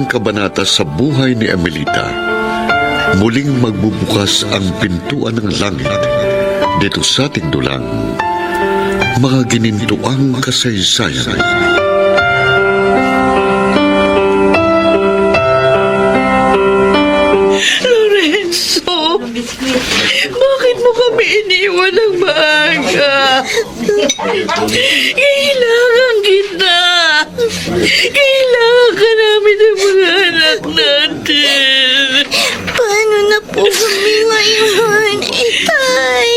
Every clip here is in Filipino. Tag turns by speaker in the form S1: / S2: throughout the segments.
S1: kabanata sa buhay ni Amelita, muling magbubukas ang pintuan ng langit dito sa ating dulang. Mga ginintuang kasaysayan.
S2: Lorenzo, bakit mo kami iniwan ng maaga? Kailangan kita. Kailangan ka namin ng mga anak natin.
S3: Paano na po kami ngayon, Itay?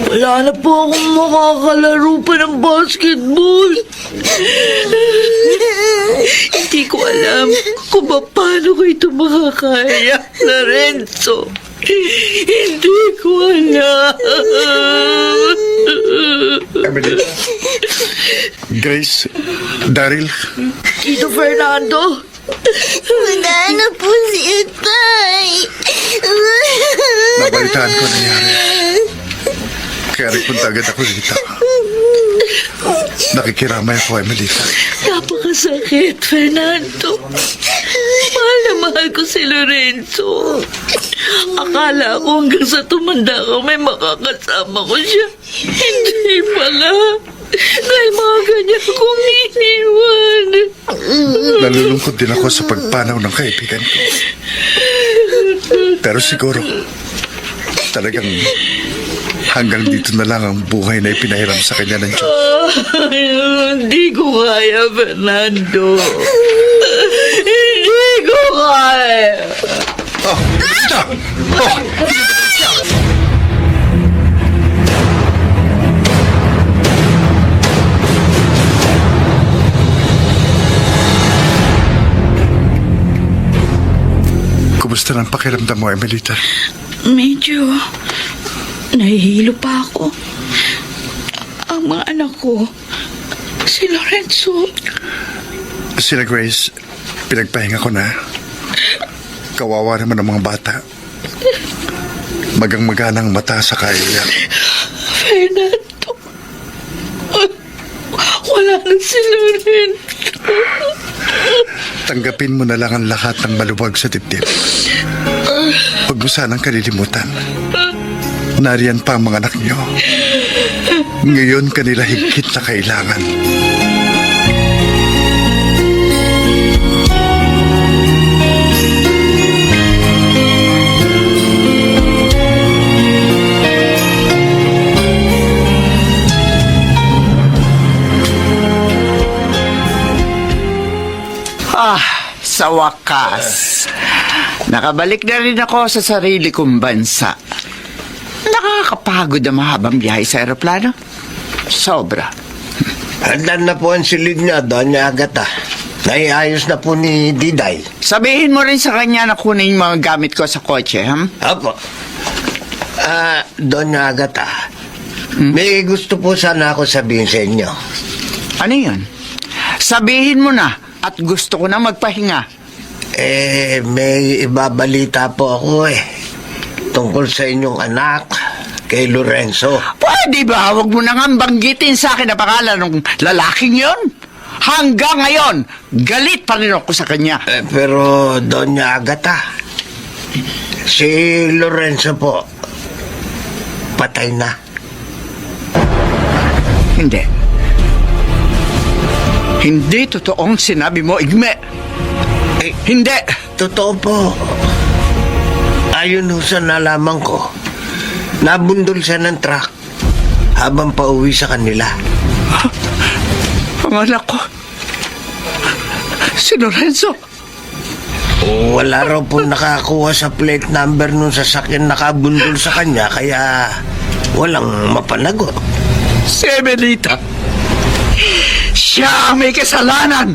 S2: Wala na po akong makakalaro pa ng basketball. Hindi ko alam kung paano ko ito makakaya, Lorenzo. Hindi ko alam.
S4: Emily, Grace, Daryl,
S2: Tito Fernando,
S3: Wala na po si Itay.
S4: nabalitaan ko nangyari. Kaya nagpunta agad ako dito. Nakikiramay ako, Emelita.
S2: napakasakit, Fernando. Mahal na mahal ko si Lorenzo. Akala ko hanggang sa tumanda ko may makakasama ko siya. Hindi pala. Dahil mga ganyan kong iniwan.
S4: Nalulungkot din ako sa pagpanaw ng kaibigan ko. Pero siguro, talagang hanggang dito na lang ang buhay na ipinahiram sa kanya ng Diyos.
S2: Hindi ko kaya, Fernando. Hindi ko kaya.
S4: Oh, Emelita! Oh! Kumusta ang pakiramdam mo, Emelita?
S2: Medyo nahihilo pa ako. Ang mga anak ko, si Lorenzo,
S4: Sila Grace, pinagpahinga ko na. Kawawa naman ang mga bata. Magang-maganang mata sa kaiyak.
S2: Fernando. Wala na si Lorenzo.
S4: Tanggapin mo na lang ang lahat ng maluwag sa dibdib. Huwag mo sanang kalilimutan. Nariyan pa ang mga anak niyo. Ngayon kanila higit na kailangan.
S5: Sa wakas, nakabalik na rin ako sa sarili kong bansa. Nakakapagod ang mahabang biyahe sa aeroplano. Sobra.
S6: Handan na po ang silid niya, Doña Agata. Naiayos na po ni Diday.
S5: Sabihin mo rin sa kanya na kunin yung mga gamit ko sa kotse,
S6: Apo. Doña Agata, may gusto po sana ako sabihin sa inyo.
S5: Ano yun? Sabihin mo na at gusto ko na magpahinga.
S6: May ibabalita po ako tungkol sa inyong anak, kay Lorenzo.
S5: Pwede ba? Huwag mo na nga banggitin sa akin na pangalan ng lalaking yon. Hanggang ngayon, galit pa rin ako sa kanya.
S6: Pero, Doña Agata, si Lorenzo po, patay na.
S5: Hindi. Hindi totoong sinabi mo, Igme. Hindi.
S6: Totoo po. Ayon ho sa nalaman ko, nabundol siya ng truck habang pauwi sa kanila.
S5: Ang anak ko, si Lorenzo.
S6: Wala raw po nakakuha sa plate number nung sasakyan nakabundol sa kanya, kaya walang mapanagot.
S5: Si Emelita. Siya ang may kasalanan.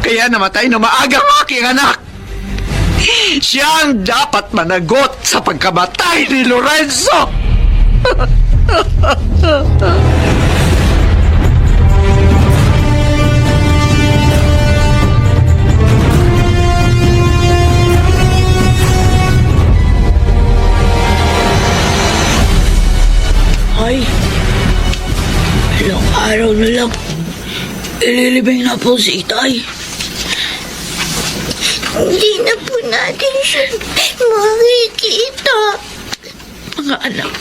S5: Kaya namatay na maaga ang aking anak. Siya ang dapat managot sa pagkamatay ni Lorenzo.
S2: Ay, ilang araw na lang, ililibing na po si Itay.
S3: Hindi na po natin siya makikita.
S2: Mga anak,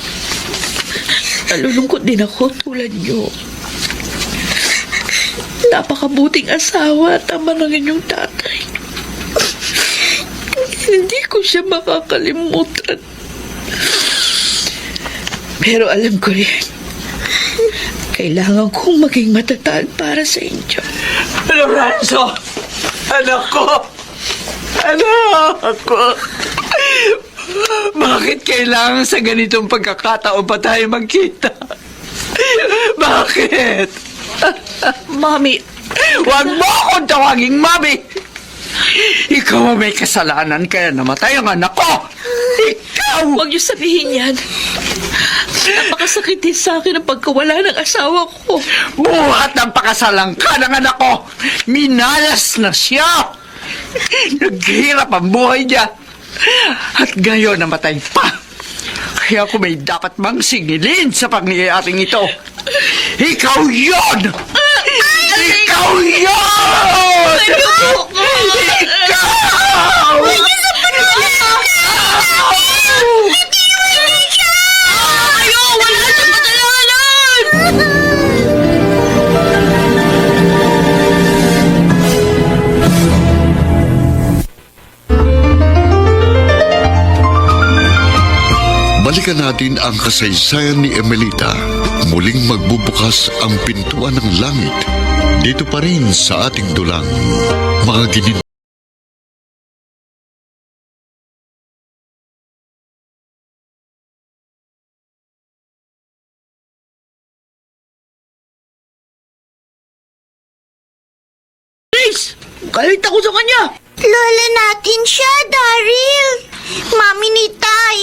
S2: nalulungkot din ako tulad niyo. Napakabuting asawa at ama ng inyong tatay. Hindi ko siya makakalimutan. Pero alam ko rin, kailangan kong maging matatag para sa inyo.
S5: Lorenzo! Anak ko! Anak ko! Bakit kailangan sa ganitong pagkakataon pa tayo magkita? Bakit?
S2: Mami,
S5: Huwag mo akong tawaging mami! Ikaw ang may kasalanan kaya namatay ang anak ko! Ikaw!
S2: huwag niyo sabihin yan. Napakasakit din sa akin ang pagkawala ng asawa ko.
S5: Buhat ng pakasalang ka ng anak ko! Minalas na siya! Naghirap ang buhay niya! At ngayon namatay pa! Kaya kung may dapat mang singilin sa pangyayaring ito, ikaw yun! Ikaw yun! Ikaw!
S1: Balikan natin ang kasaysayan ni Emelita. Muling magbubukas ang pintuan ng langit. Dito pa rin sa ating dulang. Mga ginin...
S2: Grace! Galit ako sa kanya!
S3: Lola natin siya, Daryl. Mami ni Tay.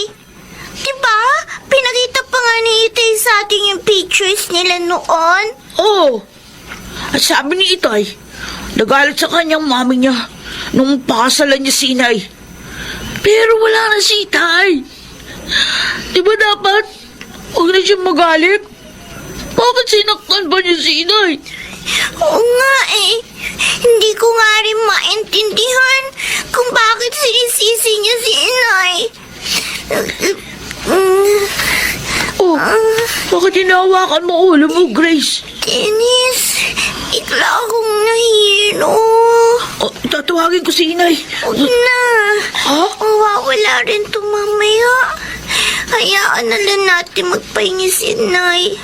S3: Diba? Pinakita pa nga ni Itay sa atin yung pictures nila noon.
S2: Oo. At sabi ni Itay, nagalit sa kanyang mami niya nung pakasalan niya si Inay. Pero wala na si Itay. Di ba dapat huwag na siya magalit? Bakit sinaktan ba niya si Inay?
S3: Oo nga eh. Hindi ko nga rin maintindihan kung bakit sinisisi niya si Inay.
S2: Oh, bakit hinahawakan mo ulo mo, Grace?
S3: Dennis, bigla akong nahihilo.
S2: Oh, tatawagin ko si Inay.
S3: Huwag na.
S2: Ha?
S3: Mawawala rin to mamaya. Hayaan na lang natin magpahingi si Inay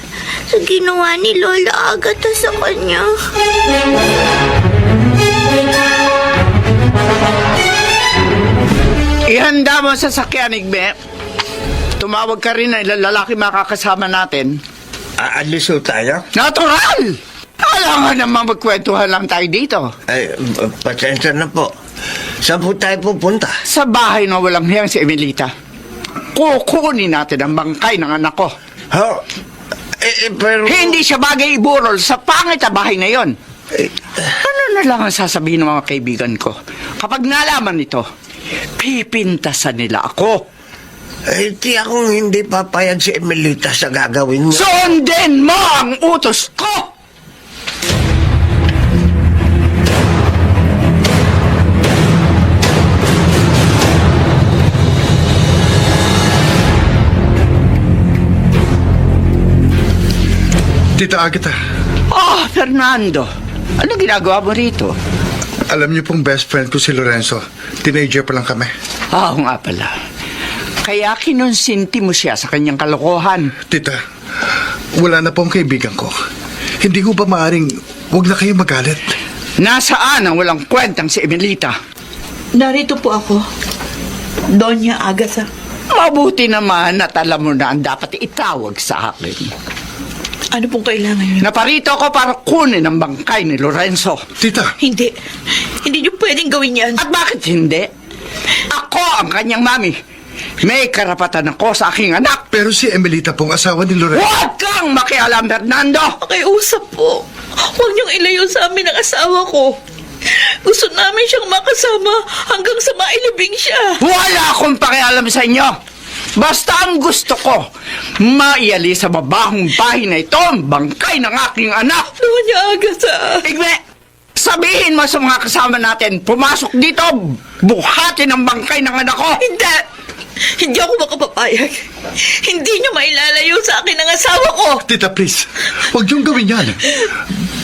S3: sa ginawa ni Lola Agatha sa kanya.
S5: Ihanda mo sa sakyan, Igbe. Tumawag ka rin na ilang lalaki makakasama natin.
S6: Aalis ho tayo?
S5: Natural! Alangan naman magkwentuhan lang tayo dito.
S6: Ay, pasensya na po. Saan po tayo pupunta?
S5: Sa bahay na walang hiyang si Emelita. Kukunin natin ang bangkay ng anak ko.
S6: Ho? Pero...
S5: Hindi siya bagay iburol sa pangit na bahay na yon. Ano na lang ang sasabihin ng mga kaibigan ko? Kapag nalaman ito, pipintasan nila ako.
S6: di akong hindi papayag si Emelita sa gagawin mo.
S5: Sundin mo ang utos ko!
S4: Tita Agatha,
S5: Oh, Fernando. Ano ginagawa mo rito?
S4: alam niyo pong best friend ko si Lorenzo. Teenager pa lang kami.
S5: Oo nga pala. Kaya kinonsinti mo siya sa kanyang kalokohan.
S4: Tita, wala na pong kaibigan ko. Hindi ko ba maaring wag na kayo magalit?
S5: Nasaan ang walang kwentang si Emelita?
S2: Narito po ako, Doña Agatha.
S5: Mabuti naman at alam mo na ang dapat itawag sa akin.
S2: Ano pong kailangan niyo?
S5: Naparito ako para kunin ang bangkay ni Lorenzo.
S4: Tita,
S2: Hindi. Hindi niyo pwedeng gawin yan.
S5: At bakit hindi? Ako ang kanyang mami. May karapatan ako sa aking anak.
S4: pero si Emelita pong asawa ni Lorenzo.
S5: Huwag kang makialam, Fernando!
S2: Pakiusap po. Huwag niyong ilayo sa amin ang asawa ko. Gusto namin siyang makasama hanggang sa mailibing siya.
S5: Wala akong pakialam sa inyo. Basta ang gusto ko, maiali sa mabahong bahay na ito ang bangkay ng aking anak.
S2: Doña Agatha.
S5: Igme, Sabihin mo sa mga kasama natin, pumasok dito, buhatin ang bangkay ng anak ko.
S2: Hindi! Hindi ako makapapayag. Hindi niyo mailalayo sa akin ang asawa ko.
S4: Tita, please, huwag niyong gawin yan.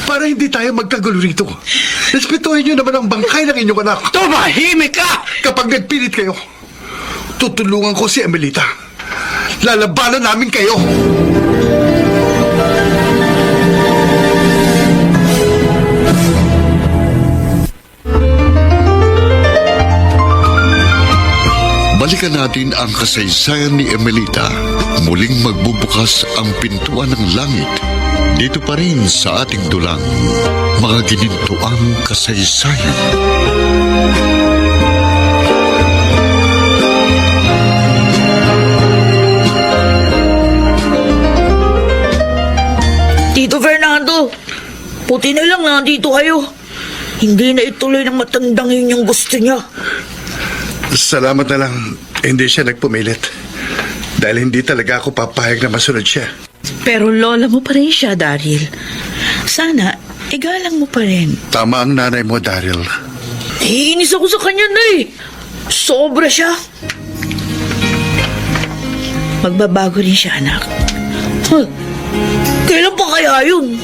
S4: Para hindi tayo magkagulo rito. Respetuhin niyo naman ang bangkay ng inyong anak.
S5: Tumahimik ka!
S4: Kapag nagpilit kayo, tutulungan ko si Emelita. Lalabanan namin kayo.
S1: Balikan natin ang kasaysayan ni Emelita. Muling magbubukas ang pintuan ng langit. Dito pa rin sa ating dulang. Mga ginintuang kasaysayan.
S2: Tito Fernando, puti na lang nandito kayo. Hindi na ituloy ng matandang yun yung gusto niya.
S4: Salamat na lang, hindi siya nagpumilit. Dahil hindi talaga ako papayag na masunod siya.
S2: Pero lola mo pa rin siya, Daryl. Sana, igalang mo pa rin.
S4: Tama ang nanay mo, Daryl.
S2: Iinis ako sa kanya na eh. Sobra siya. Magbabago rin siya, anak. Huh. Kailan pa kaya yun?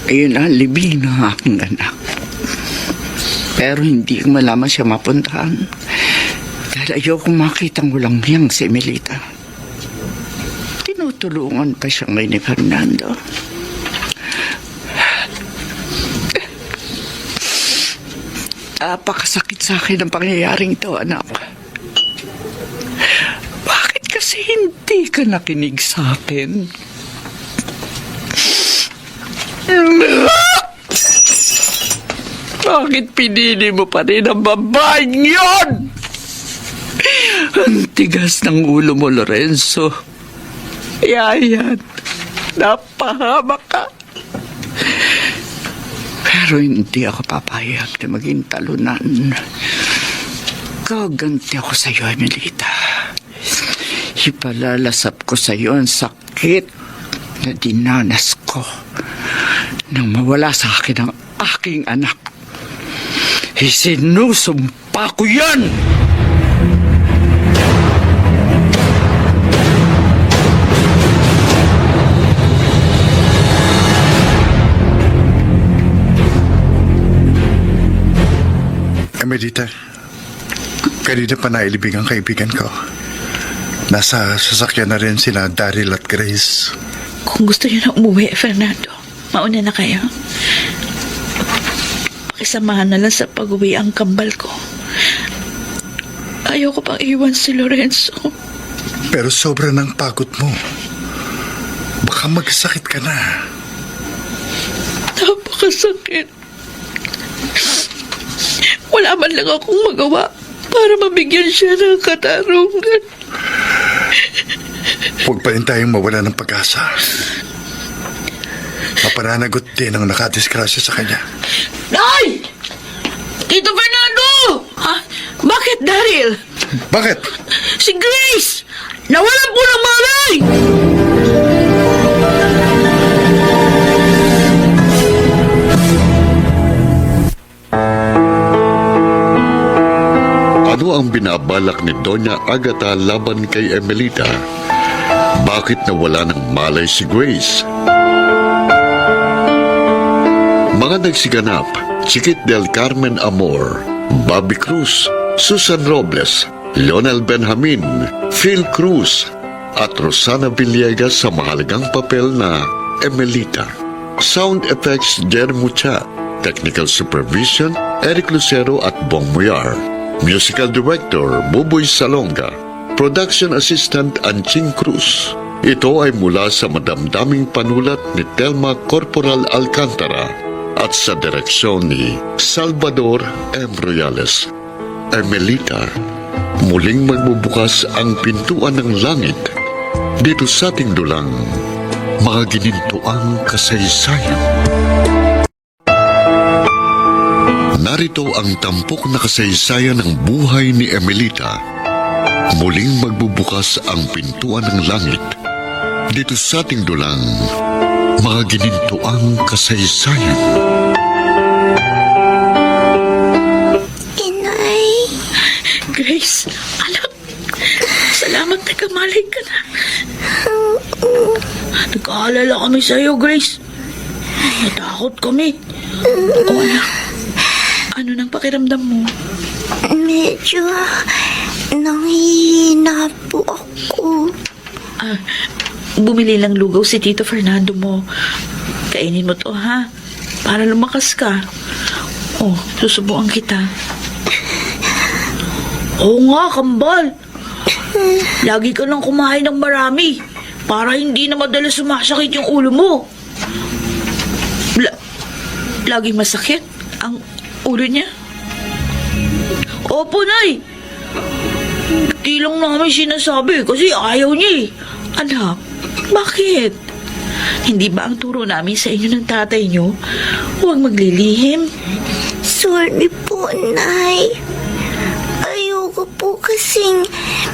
S5: Ayun ang libing ng aking anak. Pero hindi ko malaman siya mapuntahan. Dahil ayoko makitang walang miyang si Emelita. Tinutulungan pa siya ngayon ni Fernando. Napakasakit sa akin ang pangyayaring ito, anak. Bakit kasi hindi ka nakinig sa akin? Bakit pinili mo pa rin ang babaeng yun? Ang tigas ng ulo mo, Lorenzo. Yan. Napahama ka. Pero hindi ako papayag na maging talunan. Gaganti ako sa iyo, Emelita. Ipalalasap ko sa iyo ang sakit na dinanas ko nang mawala sa akin ang aking anak. Isinusumpa ko yan!
S4: Emelita, kanina pa nailibing ang kaibigan ko. Nasa sasakyan na rin sina Daryl at Grace.
S2: Kung gusto niyo na umuwi, Fernando, mauna na kayo. Pakisamahan na lang sa pag-uwi ang kambal ko. Ayoko pang iwan si Lorenzo.
S4: Pero sobra ng pagod mo. Baka magsakit ka na.
S2: Napakasakit. Wala man lang akong magawa para mabigyan siya ng katarungan.
S4: Huwag pa rin tayong mawala ng pag-asa. Mapananagot din ang nakadiskrasya sa kanya.
S2: Ay! Tito Fernando! Ha? Bakit, Daryl?
S4: Bakit?
S2: Si Grace! Nawalan po ng malay!
S1: Ano ang binabalak ni Doña Agata laban kay Emelita? Bakit nawala ng malay si Grace? Mga nagsiganap, Chiquit del Carmen Amor, Bobby Cruz, Susan Robles, Lionel Benjamin, Phil Cruz, at Rosana Villegas sa mahalagang papel na Emelita. Sound effects, Jerry Mucha. Technical supervision, Eric Lucero at Bong Muyar. Musical director, Buboy Salonga. Production assistant, Anching Cruz. Ito ay mula sa madamdaming panulat ni Telma Corporal Alcantara at sa direksyon ni Salvador M. Royales. Emelita, Muling magbubukas ang pintuan ng langit dito sa ating dulang mga ginintuang kasaysayan. Narito ang tampok na kasaysayan ng buhay ni Emelita. Muling magbubukas ang pintuan ng langit dito sa ating dulang mga ginintuang kasaysayan.
S3: Inay,
S2: Grace, anak, salamat na kamalay ka na. Nag-aalala kami sa'yo, Grace. Natakot kami. O anak, ano nang pakiramdam mo?
S3: medyo nanghihina po ako.
S2: Bumili lang lugaw si Tito Fernando mo. Kainin mo to, ha? Para lumakas ka. Oh, susubuan kita. Oo nga, kambal. Lagi ka nang kumain ng marami para hindi na madalas sumasakit yung ulo mo. Laging masakit ang ulo niya? Opo, Nay. Di lang namin sinasabi kasi ayaw niya eh. Anak, bakit? Hindi ba ang turo namin sa inyo ng tatay niyo? Huwag maglilihim.
S3: Sorry po, Nay. Ayoko po kasing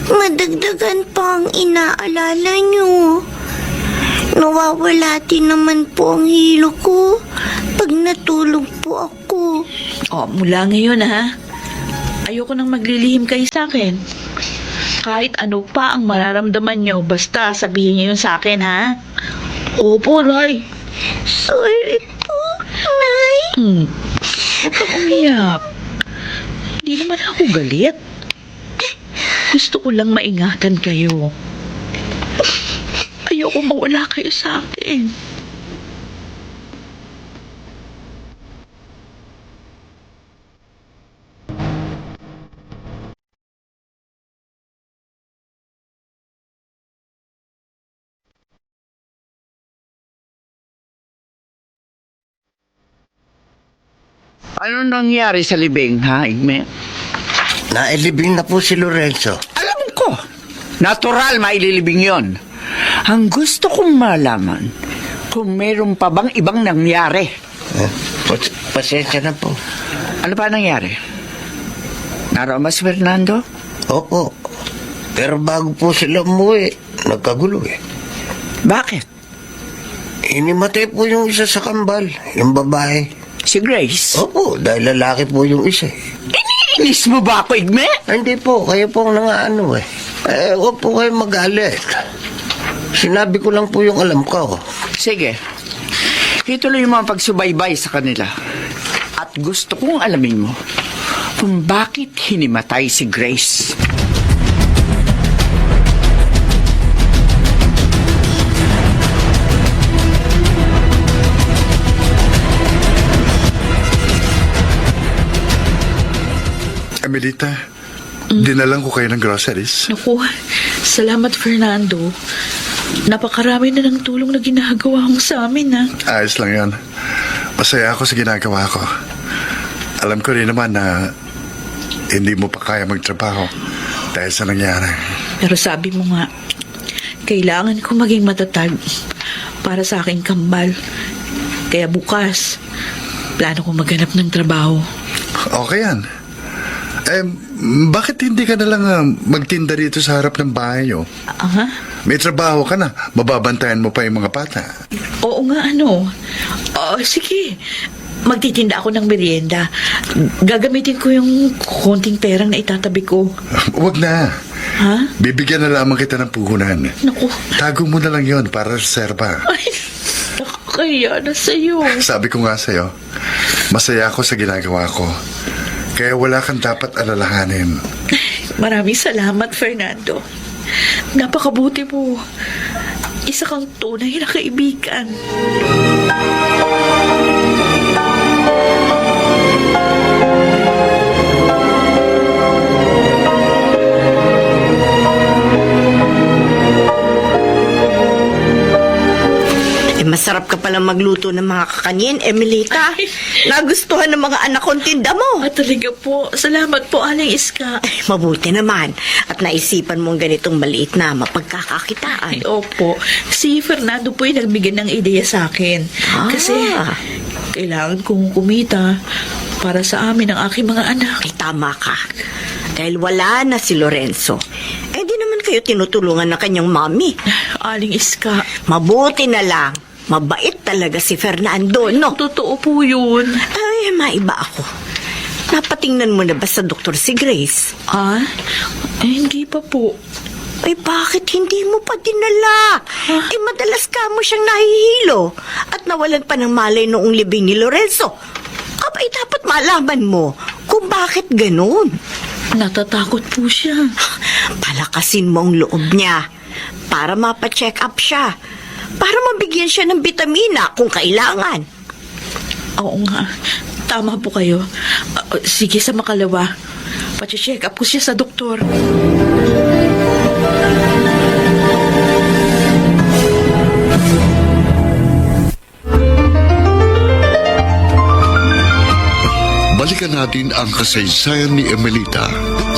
S3: madagdagan pa ang inaalala niyo. Nawawala din naman po ang hilo ko pag natulog po ako.
S2: Oh, mula ngayon ha. Ayoko nang maglilihim kayo sa akin. Kahit ano pa ang mararamdaman niyo, basta sabihin niyo yun sa akin, ha? Opo, Nay.
S3: Sorry po, Nay.
S2: Huwag kang umiyak. Hindi naman ako galit. Gusto ko lang maingatan kayo. Ayoko mawala kayo sa akin.
S5: Ano nangyari sa libing, ha, Igme?
S6: Nailibing na po si Lorenzo.
S5: Alam ko, natural maililibing yon. Ang gusto kong malaman, kung meron pa bang ibang nangyari.
S6: Pasensya na po.
S5: Ano pa nangyari? Naroon ba si Fernando?
S6: Opo. Pero bago po sila umuwi, nagkagulo eh.
S5: Bakit?
S6: Inimatay po yung isa sa kambal, yung babae.
S5: Si Grace?
S6: Opo, dahil lalaki po yung isa eh.
S5: Iniinis mo ba ako, Igme?
S6: Hindi po, kayo po ang nangaano eh. Huwag po kayo magalit. Sinabi ko lang po yung alam ko.
S5: Sige. Ituloy mo ang pagsubaybay sa kanila. At gusto kong alamin mo kung bakit hinimatay si Grace.
S4: Emelita, dinalang ko kayo ng groceries.
S2: Naku, salamat, Fernando. Napakarami na ng tulong na ginagawa mo sa amin, ha?
S4: Ayos lang yon. Masaya ako sa ginagawa ko. Alam ko rin naman na hindi mo pa kaya magtrabaho dahil sa nangyari.
S2: Pero sabi mo nga, kailangan ko maging matatag para sa aking kambal. Kaya bukas, plano ko maghanap ng trabaho.
S4: Okay yan. Bakit hindi ka na lang magtinda dito sa harap ng bahay nyo?
S2: Aha?
S4: May trabaho ka na. Mababantayan mo pa yung mga bata.
S2: Oo nga, ano? Sige. Magtitinda ako ng merienda. Gagamitin ko yung konting perang na itatabi ko.
S4: Huwag na.
S2: Ha?
S4: Bibigyan na lamang kita ng puhunan.
S2: Naku.
S4: Tago mo na lang yon para reserba.
S2: Ay, nakakaya na sa'yo.
S4: Sabi ko nga sa'yo, masaya ako sa ginagawa ko. Kaya wala kang dapat alalahanin.
S2: Maraming salamat, Fernando. Napakabuti mo. Isa kang tunay na kaibigan.
S7: Masarap ka pala
S3: magluto ng mga kakanin, Emelita. Nagustuhan ng mga anak kong tinda mo.
S2: Talaga po. Salamat po, Aling Iska.
S3: Mabuti naman. At naisipan mong ganitong maliit na mapagkakakitaan.
S2: Opo. Si Fernando po yung nagbigay ng ideya sa akin. Kasi kailangan kong kumita para sa amin ang aking mga anak.
S3: Ay, tama ka. Dahil wala na si Lorenzo. Eh, di naman kayo tinutulungan ng kanyang mami.
S2: Aling Iska.
S3: Mabuti na lang. Mabait talaga si Fernando, no?
S2: Totoo po yun.
S3: Ay, maiba ako. Napatingnan mo na ba sa doktor si Grace?
S2: Hindi pa po.
S3: Ay, bakit hindi mo pa dinala? Eh, madalas ka mo siyang nahihilo at nawalan pa ng malay noong libing ni Lorenzo. Abay, dapat malaman mo kung bakit ganun.
S2: Natatakot po siya.
S3: Palakasin mo ang loob niya para mapacheck up siya. Para mabigyan siya ng bitamina kung kailangan.
S2: Oo nga. Tama po kayo. Sige, sa makalawa. Pache-check up ko siya sa doktor.
S1: Balikan natin ang kasaysayan ni Emelita.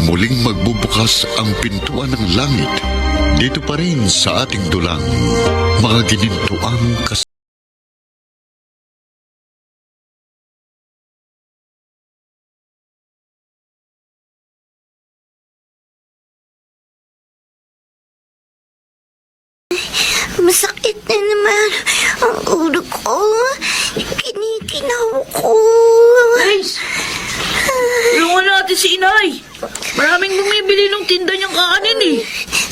S1: Muling magbubukas ang pintuan ng langit. Dito pa rin sa ating dulang. Mga ginintuang
S3: Masakit na naman ang ulo ko. Kinikinaw ko.
S2: Guys! Tulungan natin si Inay. Maraming bumibili ng tinda niyang kakanin eh.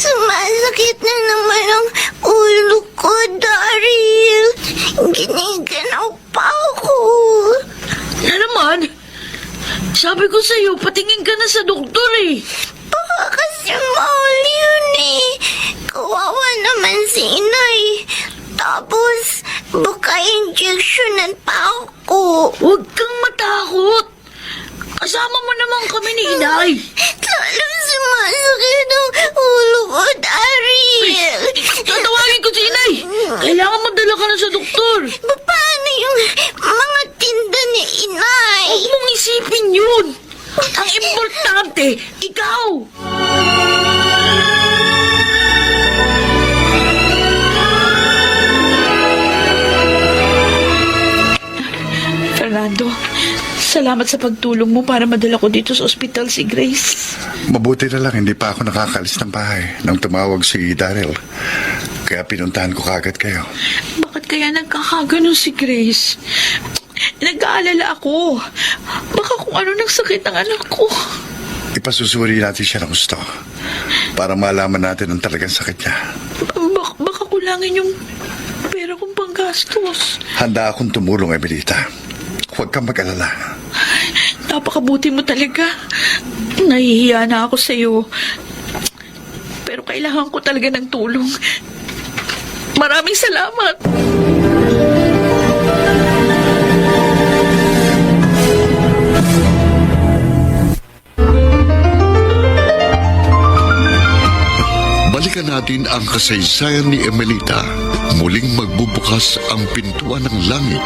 S3: Sumasakit na naman ang ulo ko, Daryl. Giniganaw pa ako.
S2: Na naman? Sabi ko sa'yo, patingin ka na sa doktor eh.
S3: Baka kasi mahal yun eh. Kawawa naman si Inay. Tapos, baka injectionan pa ako.
S2: Huwag kang matakot. Kasama mo naman kami ni Inay.
S3: Talagang sumasakit ang ulo ko, Daryl.
S2: Tatawagin ko si Inay. Kailangan madala ka na sa doktor.
S3: Paano yung mga tinda ni Inay?
S2: Huwag mong isipin yun. Ang importante, ikaw. Fernando, salamat sa pagtulong mo para madala ko dito sa ospital si Grace.
S4: Mabuti na lang, hindi pa ako nakakalis ng bahay nang tumawag si Daryl. Kaya pinuntahan ko kagad kayo.
S2: Bakit kaya nagkakaganon si Grace? Nag-aalala ako. Baka kung ano nang sakit ng anak ko.
S4: Ipasusuri natin siya ng gusto para malaman natin ang talagang sakit niya.
S2: Baka kulangin yung pera kong panggastos.
S4: Handa akong tumulong, Emelita. Huwag kang mag-alala.
S2: Napakabuti mo talaga. Nahihiya na ako sa'yo. Pero kailangan ko talaga ng tulong. Maraming salamat.
S1: balikan natin ang kasaysayan ni Emelita. Muling magbubukas ang pintuan ng langit.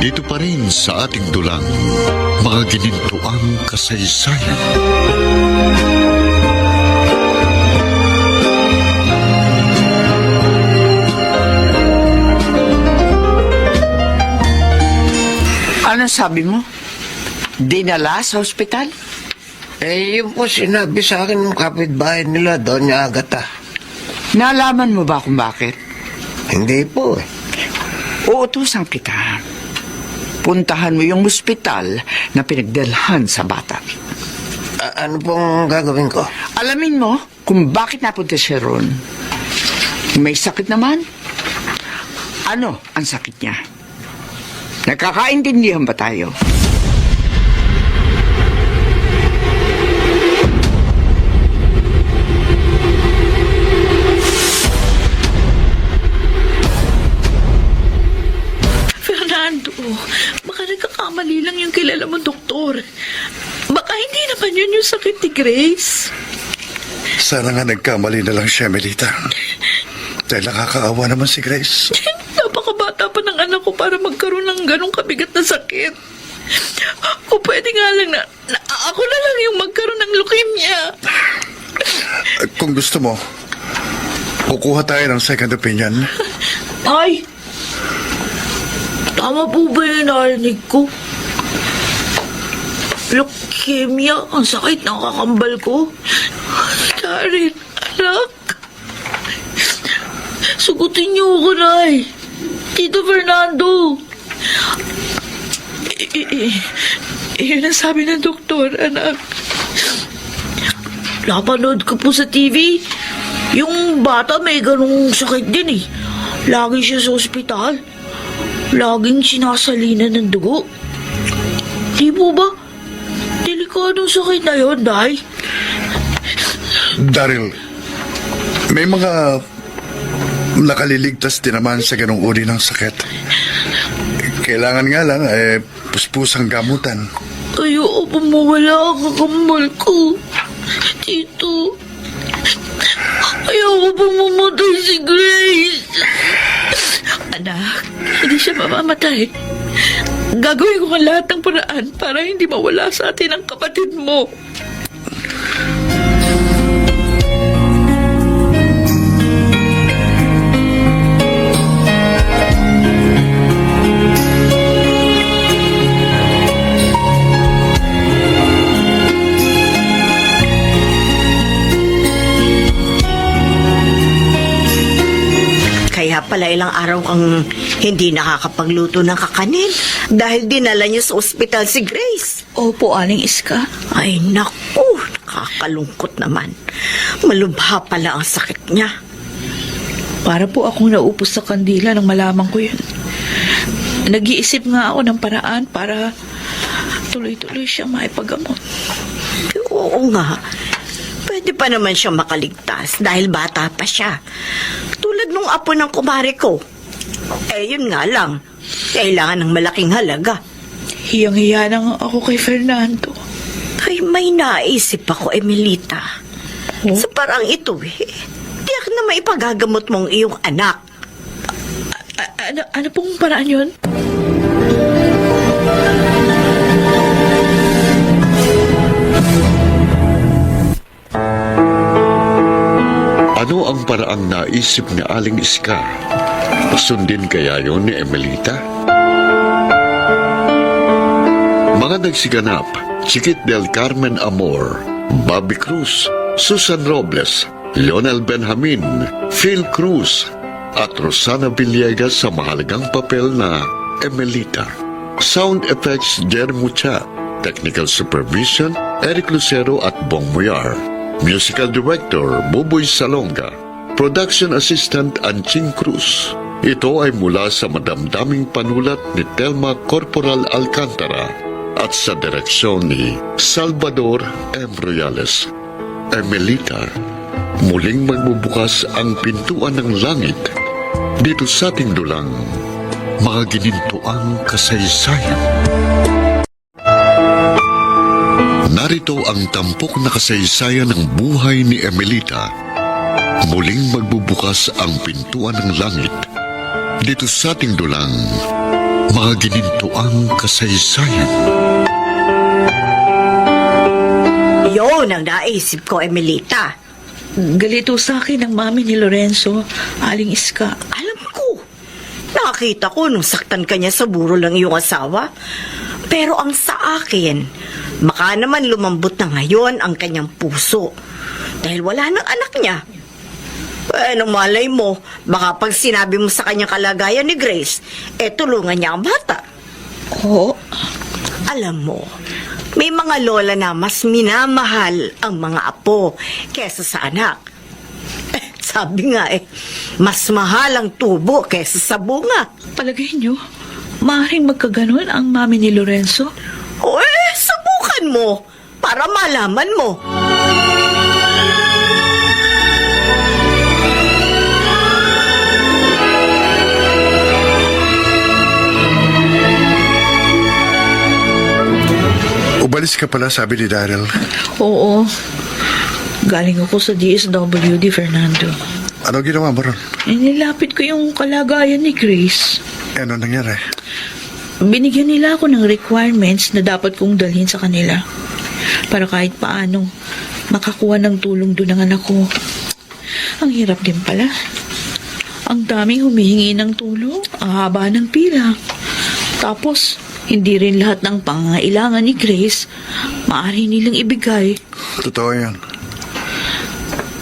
S1: Dito pa rin sa ating dulang. Mga ginintuang kasaysayan.
S5: Ano sabi mo? Dinala sa ospital?
S6: Yun po sinabi sa akin ng kapitbahay nila, Doña Agata.
S5: Nalaman mo ba kung bakit?
S6: Hindi po eh.
S5: Uutusan kita. Puntahan mo yung ospital na pinagdalhan sa bata.
S6: Ano pong gagawin ko?
S5: Alamin mo kung bakit napunta siya ron. May sakit naman. Ano ang sakit niya? Nakakaintindihan ba tayo?
S2: Fernando, baka nagkakamali lang yung kilala mo, doktor. Baka hindi naman yun yung sakit ni Grace.
S4: Sana nga nagkamali na lang siya, Melita. Dahil nakakaawa naman si Grace.
S2: Napakabata pa ng anak ko para ganong kabigat na sakit. O pwede nga lang na ako na lang yung magkaroon ng leukemia.
S4: Kung gusto mo, kukuha tayo ng second opinion.
S2: Ay! Tama po ba yung narinig ko? Leukemia, ang sakit ng kakambal ko. Karen, anak. Sugutin niyo ako, Nay. Tito Fernando. Yun ang sabi ng doktor, anak. Napanood ko po sa TV. Yung bata may ganung sakit din eh. Lagi siya sa ospital. Laging sinasalinan ng dugo. Di po ba? Delikadong sakit na yun, Day.
S4: Daryl, may mga nakaliligtas din naman sa ganong uri ng sakit. Kailangan nga lang, puspusang gamutan.
S2: Ayoko pa mawala ang kakambal ko. Tito. Ayoko pa mamatay si Grace. Anak, hindi siya mamamatay. Gagawin ko ang lahat ng paraan para hindi mawala sa atin ang kapatid mo.
S3: Kaya pala ilang araw kang hindi nakakapagluto ng kakanin dahil dinala niyo sa ospital si Grace.
S2: Opo, Aling Iska.
S3: Ay, naku, nakakalungkot naman. Malubha pala ang sakit niya.
S2: Para po akong naupos sa kandila nang malaman ko yun. Nag-iisip nga ako ng paraan para tuloy-tuloy siyang maipagamot.
S3: Oo nga, pwede pa naman siyang makaligtas dahil bata pa siya. Tulad nung apo ng kumare ko. Yun nga lang, kailangan ng malaking halaga.
S2: Hiyang-hiya na nga ako kay Fernando.
S3: Ay, may naisip ako, Emelita.
S2: Oh?
S3: Sa parang ito tiyak na maipagagamot mong iyong anak.
S2: Ano pong paraan yun?
S1: Ano ang paraang naisip ni Aling Iska? Sundin kaya yon ni Emelita? Mga nagsiganap, Chiquit del Carmen Amor, Bobby Cruz, Susan Robles, Lionel Benjamin, Phil Cruz, at Rosana Villegas sa mahalagang papel na Emelita. Sound effects, Jer Mucha. Technical supervision, Eric Lucero at Bong Muyar. Musical Director, Buboy Salonga. Production Assistant, Anching Cruz. Ito ay mula sa madamdaming panulat ni Telma Corporal Alcantara at sa direksyon ni Salvador M. Royales. Emelita, muling magbubukas ang pintuan ng langit dito sa ating dulang mga ginintuang kasaysayan. Narito ang tampok na kasaysayan ng buhay ni Emelita. Muling magbubukas ang pintuan ng langit dito sa ating dulang mga ginintuang kasaysayan.
S3: Yun ang naisip ko, Emelita.
S2: Galito sa akin ang mami ni Lorenzo, Aling Iska.
S3: Alam ko. Nakita ko nung saktan ka niya sa burol ng iyong asawa. Pero ang sa akin, baka naman lumambot na ngayon ang kanyang puso. Dahil wala ng anak niya. Anong malay mo, baka pag sinabi mo sa kanyang kalagayan ni Grace, tulungan niya ang bata.
S2: Oo.
S3: Alam mo, may mga lola na mas minamahal ang mga apo kesa sa anak. Sabi nga mas mahal ang tubo kesa sa bunga.
S2: Palagay niyo, maaaring magkaganon ang mami ni Lorenzo?
S3: Subukan mo para malaman mo.
S4: Ubalis ka pala, sabi ni Daryl.
S2: Oo. Galing ako sa DSWD, Fernando.
S4: Ano ginawa mo ron?
S2: Nilapit ko yung kalagayan ni Grace.
S4: Ano nangyari?
S2: Binigyan nila ako ng requirements na dapat kong dalhin sa kanila para kahit paano makakuha ng tulong doon ng anak ko. Ang hirap din pala. Ang daming humihingi ng tulong, ang haba ng pila. Tapos, hindi rin lahat ng pangangailangan ni Grace maaari nilang ibigay.
S4: Totoo yan.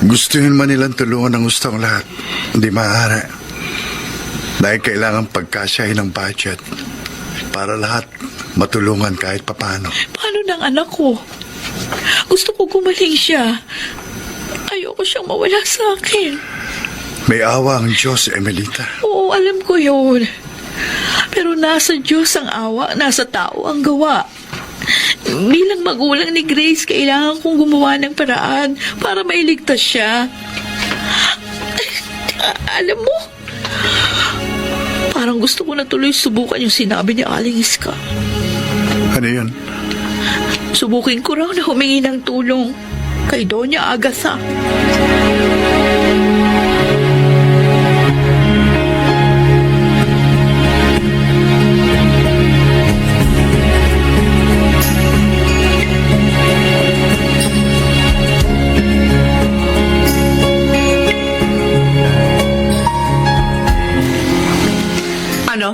S4: Gustuhin man nilang tulungan ng gustong lahat. Hindi maaari. Dahil kailangan pagkasyahin ng budget para lahat matulungan kahit papano.
S2: Paano ng anak ko? Gusto ko gumaling siya. Ayoko siyang mawala sa akin.
S4: May awa ang Diyos, Emelita.
S2: Oo, alam ko yun. Pero nasa Diyos ang awa, nasa tao ang gawa. Bilang magulang ni Grace, kailangan kong gumawa ng paraan para mailigtas siya. Alam mo, parang gusto ko na tuloy subukan yung sinabi ni Aling Iska.
S4: Ano yun?
S2: Subukin ko raw na humingi ng tulong kay Doña Agatha.
S5: Ano?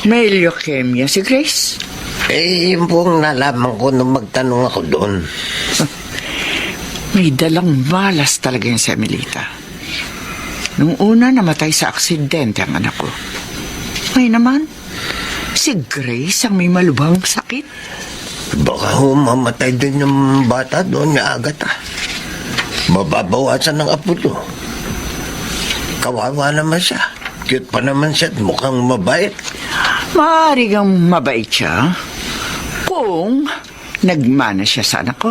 S5: May leukemia si Grace?
S6: Yun po ang nalaman ko nung magtanong ako doon.
S5: May dalang malas talaga yung si Emelita. Nung una, namatay sa aksidente ang anak ko. Ngayon naman, si Grace ang may malubhang sakit.
S6: Baka mamatay din yung bata doon ni Agatha. Mababawasan ng apulo. Kawawa naman siya. Cute pa naman siya at mukhang mabait.
S5: Maaari kang mabait siya kung nagmana siya sa anak ko.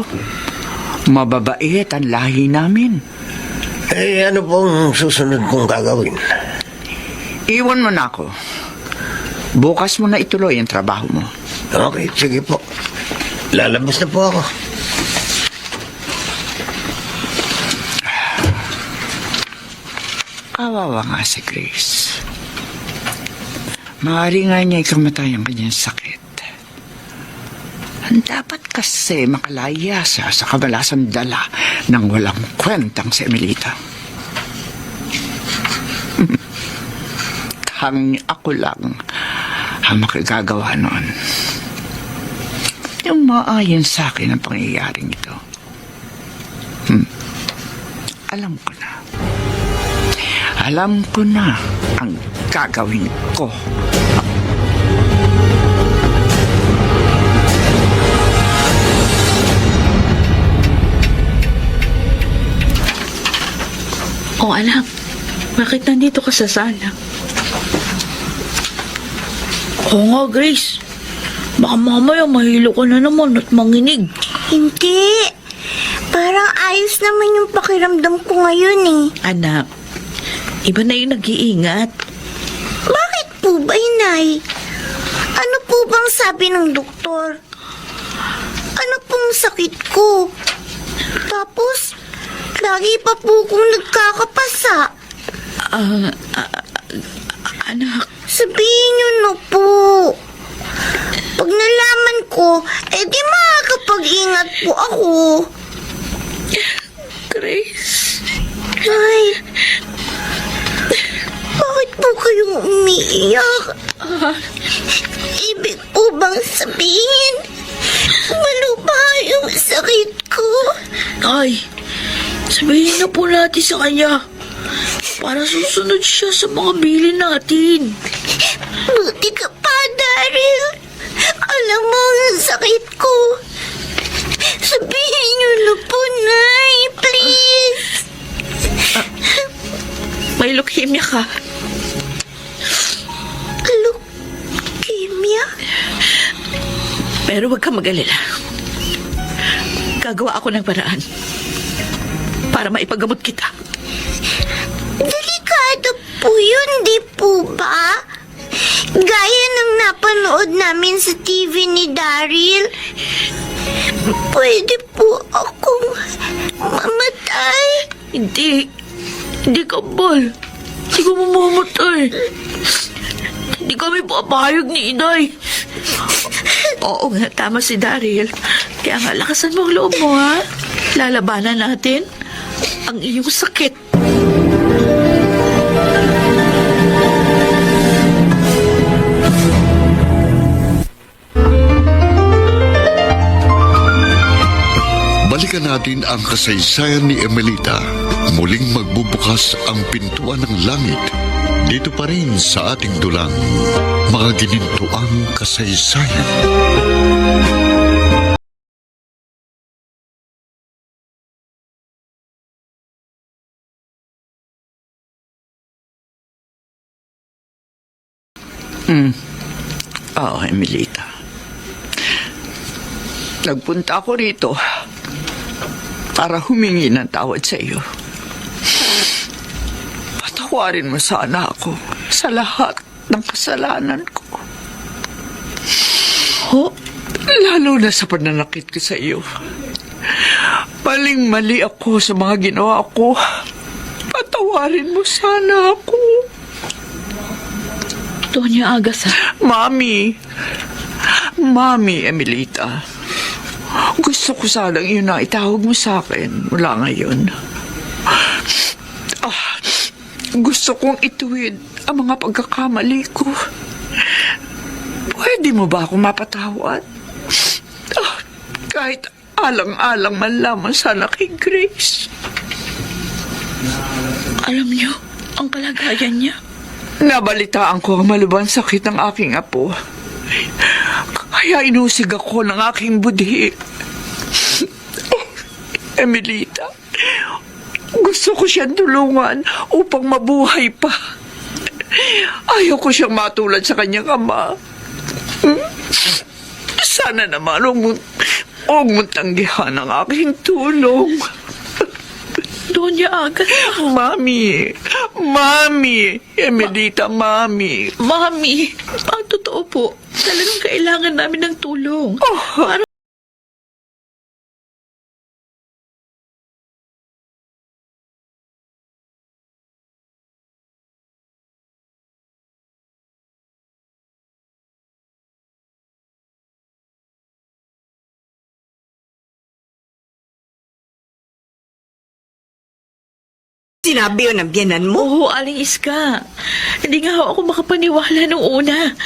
S5: Mababait ang lahi namin.
S6: Ano pong susunod kong gagawin?
S5: Iwan mo na ako. Bukas mo na ituloy ang trabaho mo.
S6: Okay, sige po. Lalabas na po ako.
S5: Kawawa nga si Grace. Maaari nga niya ikamatay ang kanyang sakit. Dapat kasi makalaya siya sa kabalasang dala ng walang kwentang si Emelita. Tanging ako lang ang makagagawa noon. Yung maayon sa akin ang pangyayaring ito. Alam ko na. Alam ko na ang gagawin ko.
S2: Oh, anak, bakit nandito ka sa sala? Oo nga, Grace. Baka mamaya mahilo ka na naman at manginig.
S3: Hindi. Parang ayos naman yung pakiramdam ko ngayon eh.
S2: Anak, iba na yung nag-iingat.
S3: Bakit po ba, Inay? Ano po bang sabi ng doktor? Ano pong sakit ko? Tapos, lagi pa po kong nagkakapasa.
S2: Anak,
S3: Sabihin niyo na po. Pag nalaman ko, di makakapag-ingat po ako.
S2: Grace.
S3: Ay, bakit po kayong umiiyak? Ibig po bang sabihin, malubha yung sakit ko?
S2: Ay, sabihin na po natin sa kanya para susunod siya sa mga bilin natin.
S3: Buti ka pa, Daryl. Alam mo ang sakit ko. Sabihin niyo na po, Nay. Please.
S2: May leukemia ka.
S3: Leukemia?
S2: Pero huwag ka mag-alala. Gagawa ako ng paraan para maipagamot kita.
S3: Delikado po yun, di po ba? Gaya ng napanood namin sa TV ni Daryl. Pwede po akong mamatay.
S2: Hindi ka, Bal. Hindi ko mamamatay. Hindi kami papayag ni Inay. Oo nga, tama si Daryl. Kaya nga, lakasan mo ang loob mo, ha? Lalabanan natin ang iyong sakit.
S1: Balikan natin ang kasaysayan ni Emelita. Muling magbubukas ang pintuan ng langit. Dito pa rin sa ating dulang. Mga ginintuang kasaysayan.
S5: Oo, Emelita. Nagpunta ako rito para humingi ng tawad sa iyo. Patawarin mo sana ako sa lahat ng kasalanan ko.
S2: Ho?
S5: Lalo na sa pananakit ko sa iyo. Maling-mali ako sa mga ginawa ko. Patawarin mo sana ako.
S2: Doña Agasa.
S5: Mami, Emelita. Gusto ko sanang yun na itawag mo sa akin mula ngayon. Gusto kong ituwid ang mga pagkakamali ko. Pwede mo ba ako mapatawad? Kahit alang-alang man lamang sana kay Grace.
S2: Alam niyo, ang kalagayan niya.
S5: Nabalitaan ko ang malubhang sakit ng aking apo. Kaya inusig ako ng aking budhi. Emelita, gusto ko siyang tulungan upang mabuhay pa. Ayaw ko siyang matulad sa kanyang ama. Sana naman huwag mong tanggihan ang aking tulong.
S2: Doña Agasa.
S5: Mami, Emelita, Mami.
S2: Mami, ang totoo po, talagang kailangan namin ng tulong. Para
S3: Sinabi yun ang biyanan mo?
S2: Oo, Aling Iska. Hindi nga ako makapaniwala nung una.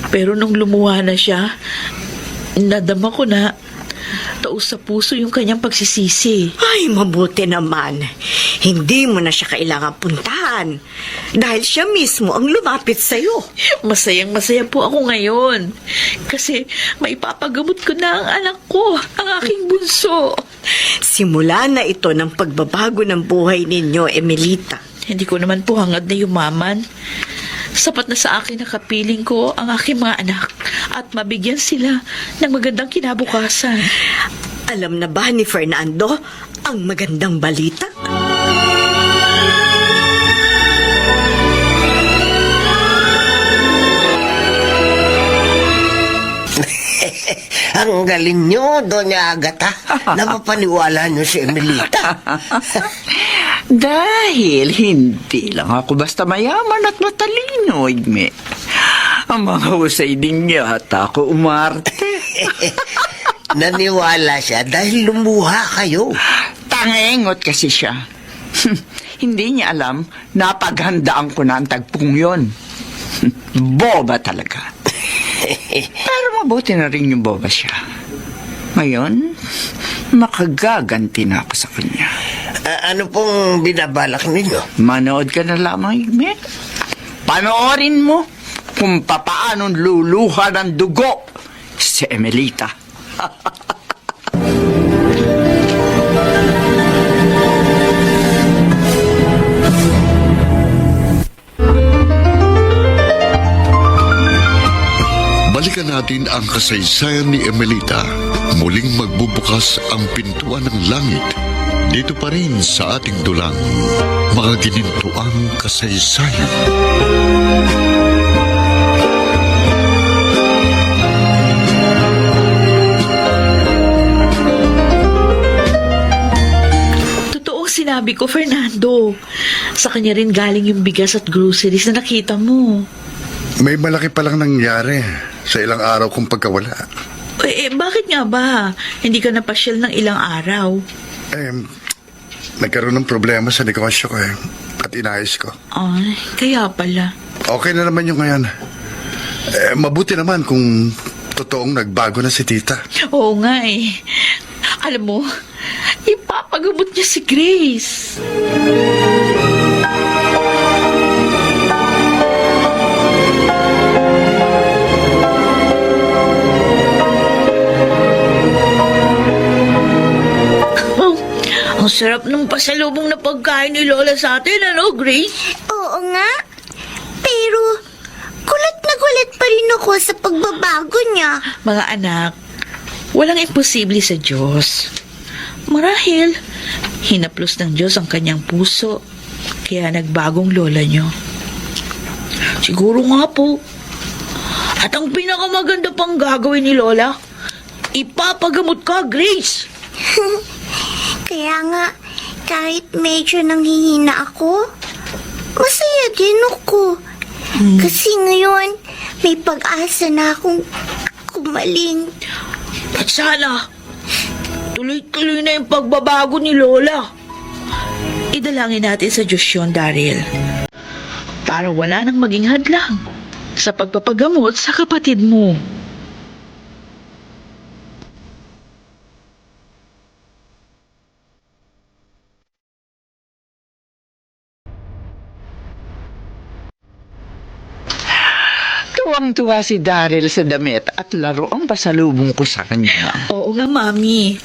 S2: Pero nung lumuha na siya, nadama ko na taos sa puso yung kanyang pagsisisi.
S3: Ay, mabuti naman. Hindi mo na siya kailangan puntahan. Dahil siya mismo ang lumapit sa'yo.
S2: Masayang-masaya po ako ngayon. Kasi maipapagamot ko na ang anak ko, ang aking bunso.
S3: Simula na ito ng pagbabago ng buhay ninyo, Emelita.
S2: Hindi ko naman po hangad na yumaman. Sapat na sa akin na kapiling ko ang aking mga anak at mabigyan sila ng magandang kinabukasan.
S3: Alam na ba ni Fernando ang magandang balita?
S6: Ang galing nyo, Doña Agata. Napapaniwala nyo si Emelita.
S5: Dahil hindi lang ako basta mayaman at matalino, Igme. Ang mga husay din yata ako umarte.
S6: Naniwala siya dahil lumuha kayo.
S5: Tangengot kasi siya. Hindi niya alam na paghandaan ko na ang tagpong yon. Boba talaga. Pero mabuti na rin yung boba siya. Ngayon, makagaganti na ako sa kanya.
S6: Ano pong binabalak ninyo?
S5: Manood ka na lamang, Igme. Panoorin mo kung papaano luluha ng dugo si Emelita.
S1: Balikan natin ang kasaysayan ni Emelita. Muling magbubukas ang pintuan ng langit. Dito pa rin sa ating dulang. Mga ginintuang kasaysayan.
S2: Totoong sinabi ko, Fernando. Sa kanya rin galing yung bigas at groceries na nakita mo.
S4: May malaki palang nangyari sa ilang araw kong pagkawala.
S2: Bakit nga ba? Hindi ka napasyal ng ilang araw.
S4: Nagkaroon ng problema sa negosyo ko at inayos ko.
S2: Ay, kaya pala.
S4: Okay na naman yung ngayon. Mabuti naman kung totoong nagbago na si tita.
S2: Oo nga eh. Alam mo, ipapagamot niya si Grace. Ang sarap ng pasalubong na pagkain ni Lola sa atin, ano, Grace?
S3: Oo nga. Pero, gulat na gulat pa rin ako sa pagbabago niya.
S2: Mga anak, walang imposible sa Diyos. Marahil, hinaplos ng Diyos ang kanyang puso, kaya nagbagong lola niyo. Siguro nga po. At ang pinakamaganda pang gagawin ni Lola, ipapagamot ka, Grace.
S3: Kaya nga, kahit medyo nanghihina ako, masaya din ako. Kasi ngayon, may pag-asa na akong kumaling.
S2: At sana, tuloy-tuloy na yung pagbabago ni Lola. Idalangin natin sa Diyos yun, Daryl. Para wala nang maging hadlang sa pagpapagamot sa kapatid mo.
S5: Tuwang-tuwa si Daryl sa damit at laro ang pasalubong ko sa kanya.
S2: Oo nga, Mami.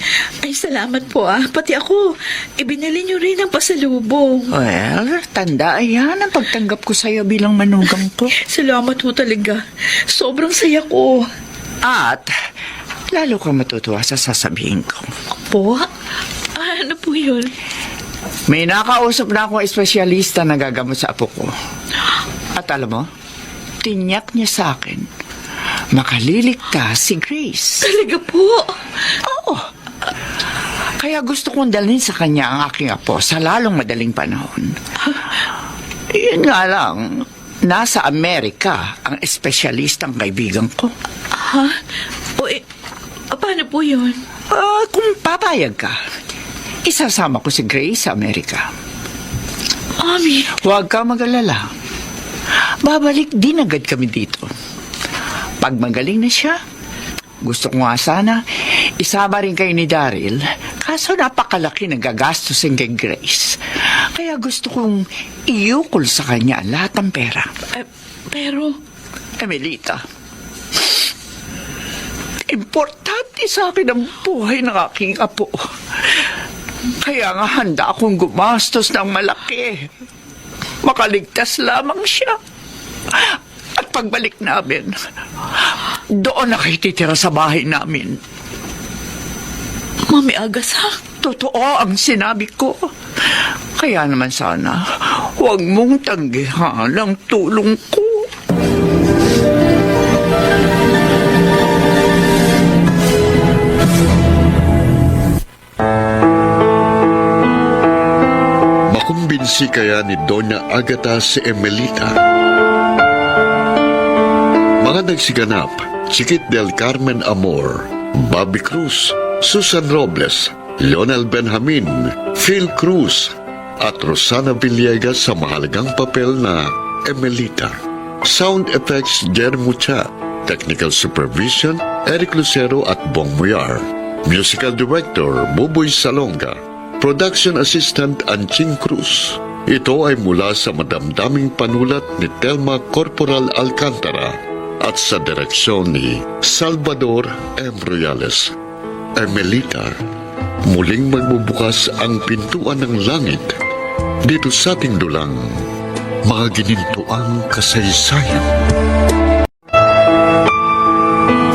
S2: Ay, salamat po Pati ako, ibinili niyo rin ang pasalubong.
S5: Well, tanda yan ang pagtanggap ko sa'yo bilang manugang ko.
S2: Salamat po talaga. Sobrang saya ko.
S5: At lalo kang matutuwa sa sasabihin ko.
S2: Po? Ano po yun?
S5: May nakausap na akong espesyalista na gagamot sa apo ko. At alam mo, tinyak niya sa akin, makaliligtas si Grace.
S2: Talaga po?
S5: Oo. Kaya gusto kong dalhin sa kanya ang aking apo sa lalong madaling panahon. Yun nga lang, nasa Amerika ang espesyalistang kaibigan ko.
S2: Ha? Paano po yun?
S5: Kung papayag ka, isasama ko si Grace sa Amerika.
S2: Mami,
S5: Huwag ka mag-alala. Babalik din agad kami dito. Pag magaling na siya, gusto ko nga sana isama rin kayo ni Daryl, kaso napakalaki na gagastusin kay Grace. Kaya gusto kong iukol sa kanya lahat ng pera.
S2: pero...
S5: Emelita, importante sa akin ang buhay ng aking apo. Kaya nga handa akong gumastos ng malaki. Makaligtas lamang siya. At pagbalik namin, doon na kayo titira sa bahay namin.
S2: Mami Agas, ha?
S5: Totoo ang sinabi ko. Kaya naman sana, huwag mong tanggihan ang tulong ko.
S1: Makumbinsi kaya ni Doña Agata si Emelita. Mga nagsiganap, Chiquit del Carmen Amor, Bobby Cruz, Susan Robles, Lionel Benjamin, Phil Cruz, at Rosana Villegas sa mahalagang papel na Emelita. Sound effects, Jer Mucha. Technical supervision, Eric Lucero at Bong Muyar. Musical director, Buboy Salonga. Production assistant, Anching Cruz. Ito ay mula sa madamdaming panulat ni Telma Corporal Alcantara at sa direksyon ni Salvador M. Royales. Emelita, muling magbubukas ang pintuan ng langit dito sa ating dulang mga ginintuang kasaysayan.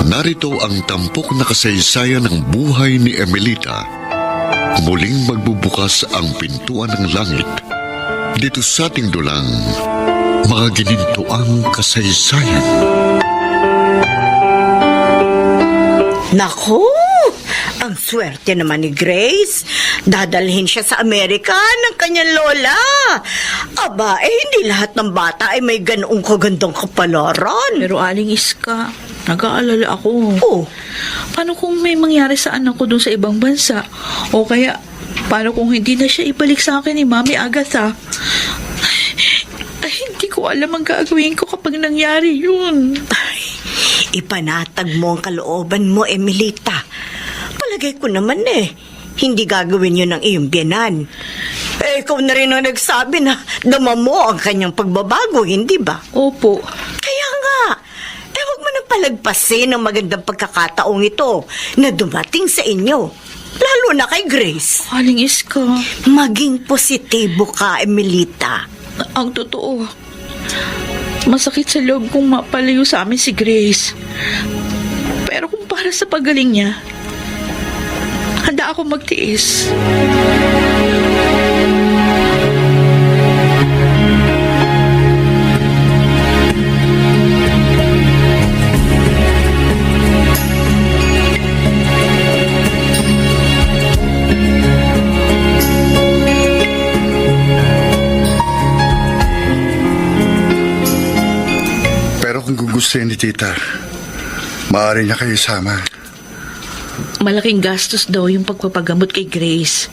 S1: Narito ang tampok na kasaysayan ng buhay ni Emelita. Muling magbubukas ang pintuan ng langit dito sa ating dulang mga ginintuang kasaysayan.
S3: Naku! Ang swerte naman ni Grace. Dadalhin siya sa Amerika ng kanyang lola. Aba, hindi lahat ng bata ay may ganoong kagandang kapalaran.
S2: Pero Aling Iska, nag-aalala ako.
S3: Oh,
S2: Paano kung may mangyari sa anak ko doon sa ibang bansa? O kaya, paano kung hindi na siya ibalik sa akin ni Mami Agatha? Ay, hindi ko alam ang gagawin ko kapag nangyari yun.
S3: ipanatag mo ang kalooban mo, Emilita. Palagay ko naman hindi gagawin yun ng iyong biyanan. Ikaw na rin ang nagsabi na dama mo ang kanyang pagbabago, hindi ba?
S2: Opo.
S3: Kaya nga, huwag mo nang palagpasin ang magandang pagkakataong ito na dumating sa inyo. Lalo na kay Grace.
S2: Aling Iska,
S3: Maging positibo ka, Emilita.
S2: ang totoo, masakit sa loob kung mapalayo sa amin si Grace. Pero kung para sa pagaling niya, handa ako magtiis.
S4: Pero kung gugustuhin ni tita, maaari niya kayo sama.
S2: Malaking gastos daw yung pagpapagamot kay Grace.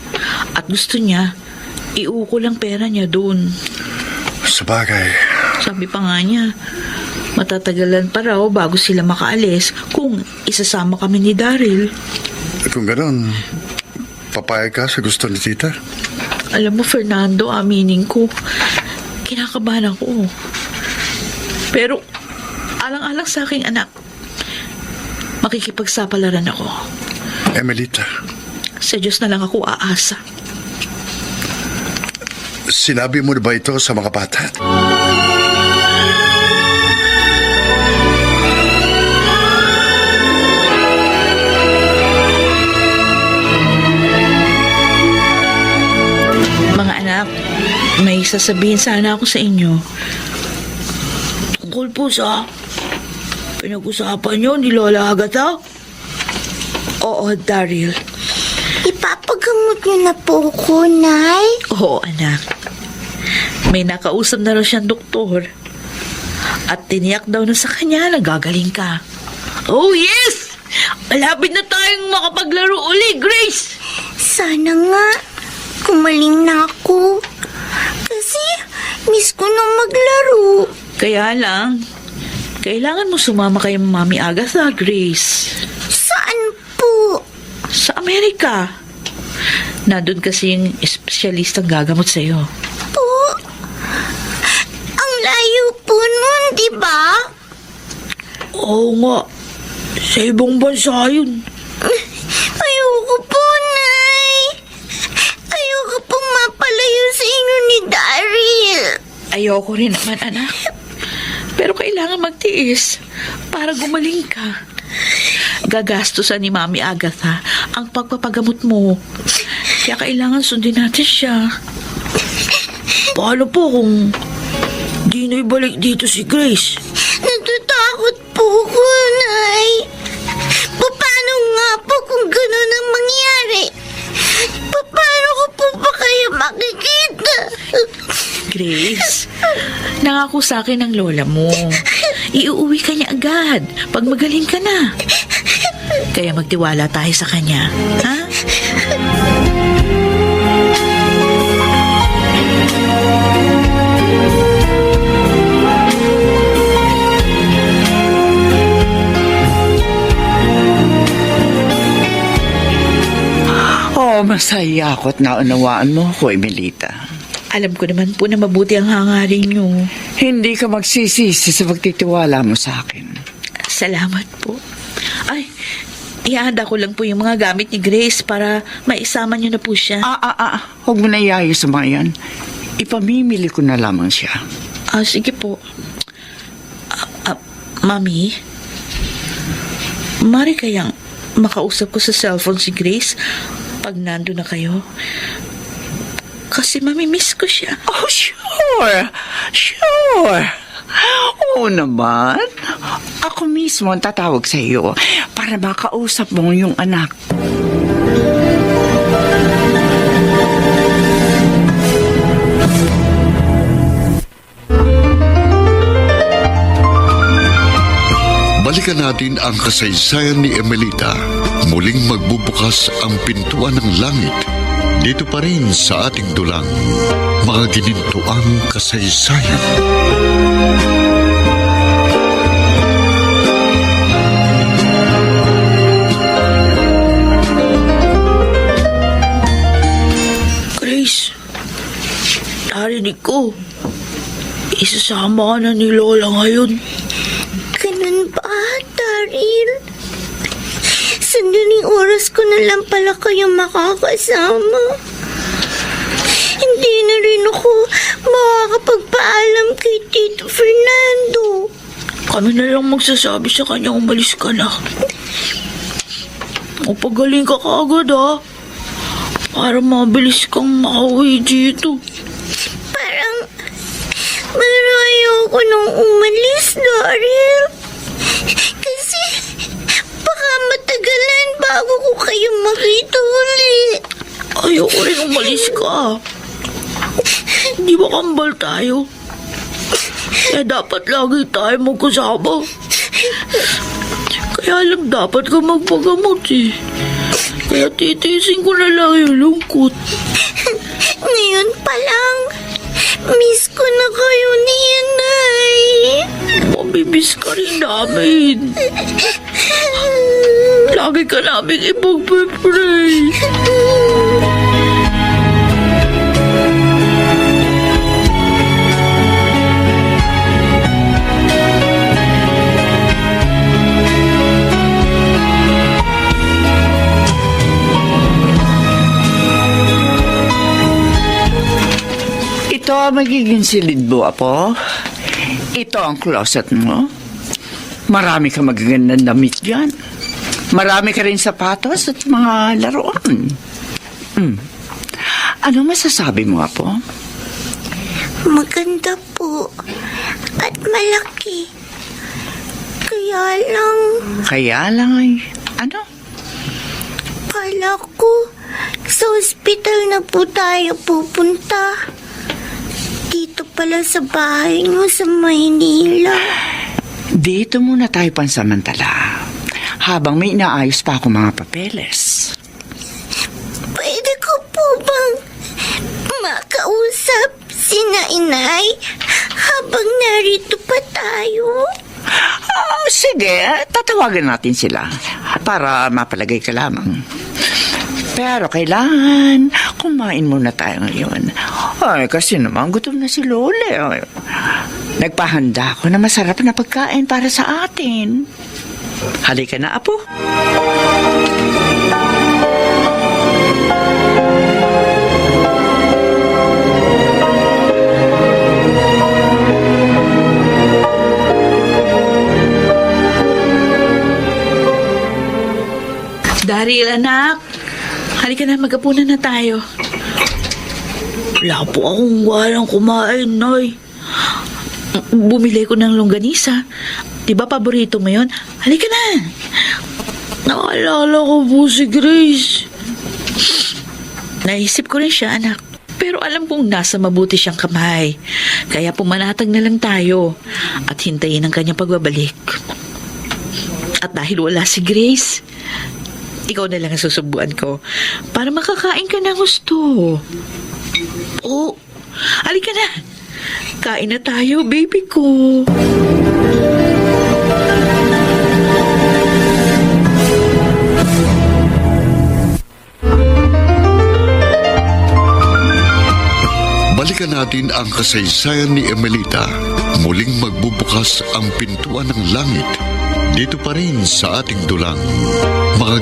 S2: At gusto niya, iuko lang pera niya doon.
S4: Sabagay,
S2: Sabi pa nga niya, matatagalan pa raw bago sila makaalis kung isasama kami ni Daryl.
S4: kung gano'n, papayag ka sa gusto ni tita?
S2: Alam mo, Fernando, aminin ko, kinakabahan ako. Pero, alang-alang sa aking anak, makikipagsapalaran ako.
S4: Emilita,
S2: Sa Diyos na lang ako aasa.
S4: sinabi mo na ba ito sa mga bata?
S2: Mga anak, may sasabihin sana ako sa inyo. Tungkol po sa pinag-usapan niyo ni Lola Agatha? Oo, Daryl.
S3: Ipapagamot niyo na po ko, Nay.
S2: Oo, anak. May nakausap na raw siyang doktor. At tiniyak daw na sa kanya na gagaling ka. Oh, yes! Malapit na tayong makapaglaro uli, Grace!
S3: Sana nga, kumaling na ako. Kasi, miss ko nang maglaro.
S2: Kaya lang, kailangan mo sumama kay Mami Agatha, Grace.
S3: Saan po?
S2: Sa Amerika. Nandun kasi yung espesyalistang gagamot sa'yo.
S3: Po? Ang layo po nun, di ba?
S2: Oo nga. Sa ibang bansa yun.
S3: Ayoko po, Nay. Ayoko pong mapalayo sa inyo ni Daryl.
S2: Ayoko rin naman, anak. Pero kailangan magtiis para gumaling ka. Gagastusan ni Mami Agatha ang pagpapagamot mo. Kaya kailangan sundin natin siya. Paano po kung di na ibalik dito si Grace?
S3: Natatakot po ko, Nay. Paano nga po kung gano'n ang mangyari? Paano ko po ba kayo makikita?
S2: Grace, nangako sa akin ng lola mo. Iuuwi ka niya agad pag magaling ka na. Kaya magtiwala tayo sa kanya, ha?
S5: Oh, masaya ako at naunawaan mo ako, Emilita.
S2: Alam ko naman po na mabuti ang hangarin niyo.
S5: Hindi ka magsisisi sa pagtitiwala mo sa akin.
S2: Salamat po. Ay, ihanda ko lang po yung mga gamit ni Grace para maisama niyo na po siya.
S5: Huwag mo na iayo sa mga yan. Ipamimili ko na lamang siya.
S2: Sige po. Mami, mari kayang makausap ko sa cellphone si Grace pag nando na kayo? Kasi mamimiss ko siya.
S5: Oh, sure. Sure. Oo naman. Ako mismo ang tatawag sa iyo para makausap mo yung anak.
S1: Balikan natin ang kasaysayan ni Emelita. Muling magbubukas ang pintuan ng langit. Dito pa rin sa ating dulang. Mga ginintuang kasaysayan.
S2: Grace, narinig ko. Isasama ka na ni Lola ngayon.
S3: Ganun ba, Daryl? Sandaling oras ko na lang pala kayo makakasama. Hindi na rin ako makakapagpaalam kay Tito Fernando.
S2: Kami na lang magsasabi sa kanya umalis ka na. Magpagaling ka kaagad para mabilis kang makauwi dito.
S3: Parang ayoko nung umalis, Daryl. Kasi baka matagalan bago ko kayo makita ulit.
S2: Ayoko rin umalis ka. Di ba kambal tayo? Kaya dapat lagi tayo magkasama. Kaya lang dapat ka magpagamot eh. Kaya titiisin ko na lang yung lungkot.
S3: Ngayon pa lang, miss ko na kayo ni Yanay.
S2: Mabibis ka rin namin. Lagi ka namin ipagpipray.
S5: Ito ang magiging silid mo, Apo. Ito ang closet mo. Marami ka magagandang damit dyan. Marami ka rin sapatos at mga laruan. Ano masasabi mo, Apo?
S3: Maganda po. At malaki. Kaya lang,
S5: Ay, ano?
S3: kala ko sa ospital na po tayo pupunta. Dito pala sa bahay mo sa Maynila.
S5: Dito muna tayo pansamantala. Habang may inaayos pa ako mga papeles.
S3: Pwede ko po bang makausap sina Inay habang narito pa tayo?
S5: Sige, tatawagan natin sila para mapalagay ka lamang. Pero kailangan kumain muna tayo ngayon. Ay, kasi naman gutom na si Lole. Ay, nagpahanda ako na masarap na pagkain para sa atin. Halika na, Apo.
S2: Daryl, anak. Halika na, mag-apunan na tayo. Wala po akong walang kumain, Noy. Bumili ko ng longganisa. Di ba paborito mo yun? Halika na. Naalala ko po si Grace. Naisip ko rin siya, anak. Pero alam kong nasa mabuti siyang kamay. Kaya pumanatag na lang tayo at hintayin ang kanyang pagbabalik. At dahil wala si Grace, ikaw na lang ang susubuan ko para makakain ka ng gusto. Oh, halika na. Kain na tayo, baby ko.
S1: Balikan natin ang kasaysayan ni Emelita. Muling magbubukas ang pintuan ng langit. Dito pa rin sa ating dulang. Mga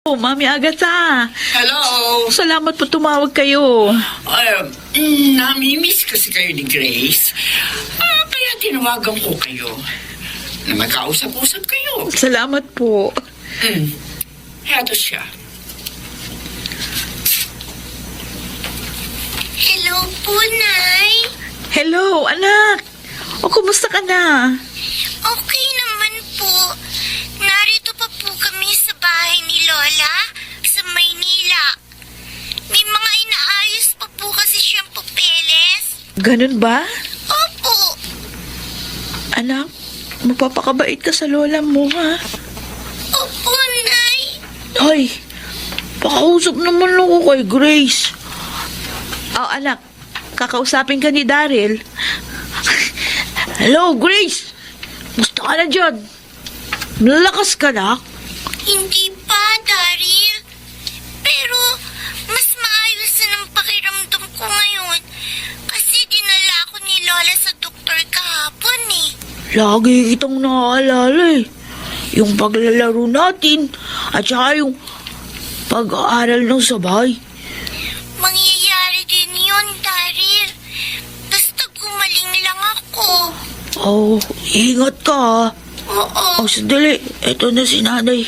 S2: Oh, Mami Agatha.
S5: Hello.
S2: Salamat po tumawag kayo.
S5: Namimiss kasi kayo ni Grace. Kaya tinawagan ko kayo. na magkausap-usap kayo.
S2: Salamat po.
S5: Heto siya.
S7: Hello po, Nay.
S2: Hello, anak. O, kumusta ka na?
S7: Okay naman po. Narito pa po kami sa bahay ni Lola sa Maynila. May mga inaayos pa po kasi siyang papeles.
S2: Ganun ba?
S7: Opo.
S2: Anak, mapapakabait ka sa lola mo, ha?
S7: Opo, Nay.
S2: Hoy, pakausap naman ako kay Grace. Oh, anak, kakausapin ka ni Daryl. Hello, Grace! Gusto ka na dyan? Malakas ka na?
S7: Hindi pa, Daryl. Pero, mas maayos na ng pakiramdam ko ngayon. Kasi dinala ako ni Lola sa doktor kahapon eh.
S2: Lagi kitang naaalala eh. Yung paglalaro natin at saka yung pag-aaral ng sabay.
S7: Mangyayari din yun, Daryl. Basta gumaling lang ako.
S2: Oh, ingat ka ha.
S7: Oo.
S2: Oh, sandali. Ito na si nanay.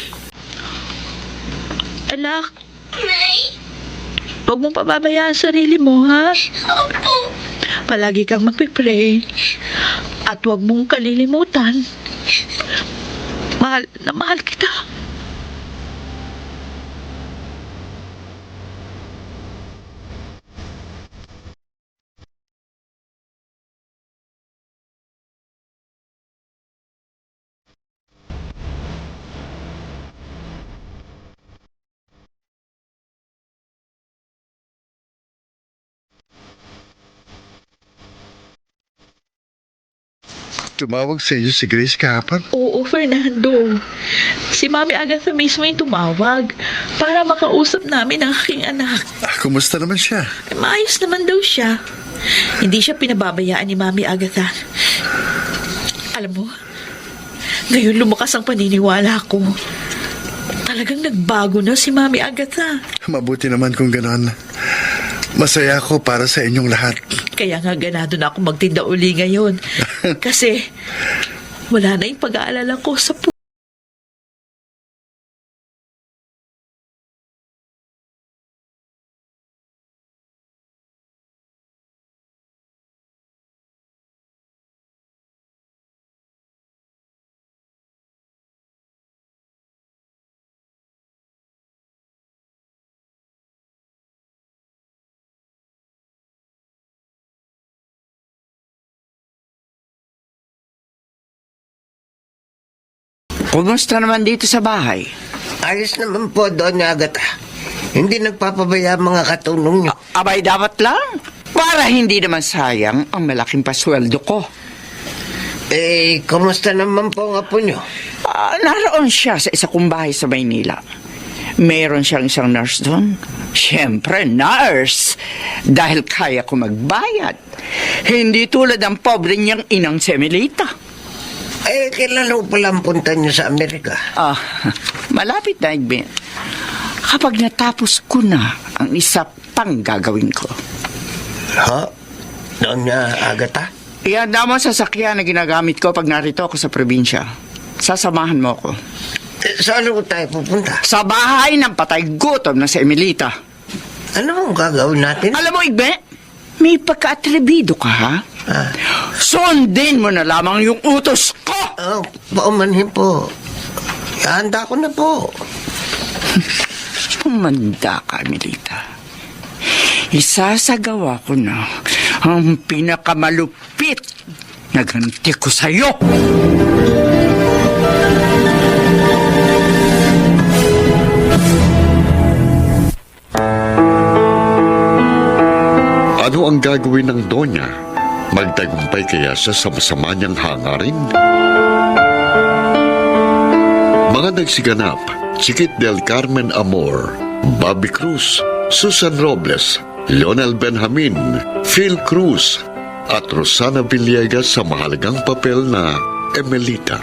S2: Anak,
S7: Nay.
S2: huwag mong pababayaan ang sarili mo, ha?
S7: Opo.
S2: Palagi kang magpipray. At huwag mong kalilimutan. Mahal na mahal kita.
S4: Tumawag sa iyo si Grace kahapon.
S2: Oo, Fernando. Si Mami Agatha mismo yung tumawag para makausap namin ang aking anak.
S4: Kumusta naman siya?
S2: Maayos naman daw siya. Hindi siya pinababayaan ni Mami Agatha. Alam mo, ngayon lumakas ang paniniwala ko. Talagang nagbago na si Mami Agatha.
S4: Mabuti naman kung ganon. Masaya ako para sa inyong lahat.
S2: Kaya nga ganado na ako magtinda uli ngayon. Kasi wala na yung pag-aalala ko sa
S5: Kumusta naman dito sa bahay?
S6: Ayos naman po, Doña Agata. Hindi nagpapabaya mga katulong niyo.
S5: Abay, dapat lang. Para hindi naman sayang ang malaking pasweldo ko.
S6: Kumusta naman po ang apo niyo?
S5: Naroon siya sa isa kong bahay sa Maynila. Meron siyang isang nurse doon. Siyempre, nurse. Dahil kaya ko magbayad. Hindi tulad ang pobre niyang inang si Emelita.
S6: Kailan po pala ang punta niyo sa Amerika?
S5: Malapit na, Igben. Kapag natapos ko na ang isa pang gagawin ko.
S6: Ha? Doña Agata?
S5: Iyan naman sasakyan na ginagamit ko pag narito ako sa probinsya. Sasamahan mo ko.
S6: Saan po tayo pupunta?
S5: Sa bahay ng patay gutom na si Emelita.
S6: Ano ang gagawin natin?
S5: Alam mo, Igbe, may pagka-atrebido ka, ha? Sundin mo na lamang yung utos ko!
S6: Paumanhin po. Handa ko na po.
S5: Pumanda ka, Emelita. Isasagawa ko na ang pinakamalupit na ganti ko sa'yo.
S1: Ano ang gagawin ng Donya? Magtagumpay kaya siya sa masama niyang hangarin? Mga nagsiganap, Chiquit del Carmen Amor, Bobby Cruz, Susan Robles, Lionel Benjamin, Phil Cruz, at Rosana Villegas sa mahalagang papel na Emelita.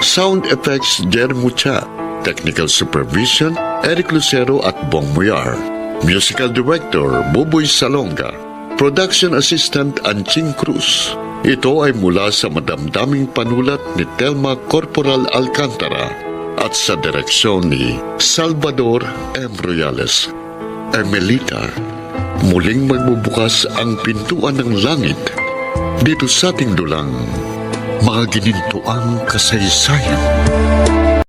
S1: Sound effects, Jer Mucha. Technical supervision, Eric Lucero at Bong Muyar. Musical director, Buboy Salonga. Production assistant, Anching Cruz. Ito ay mula sa madamdaming panulat ni Telma Corporal Alcantara at sa direksyon ni Salvador M. Royales. Emelita, muling magbubukas ang pintuan ng langit dito sa ating dulang mga ginintuang kasaysayan.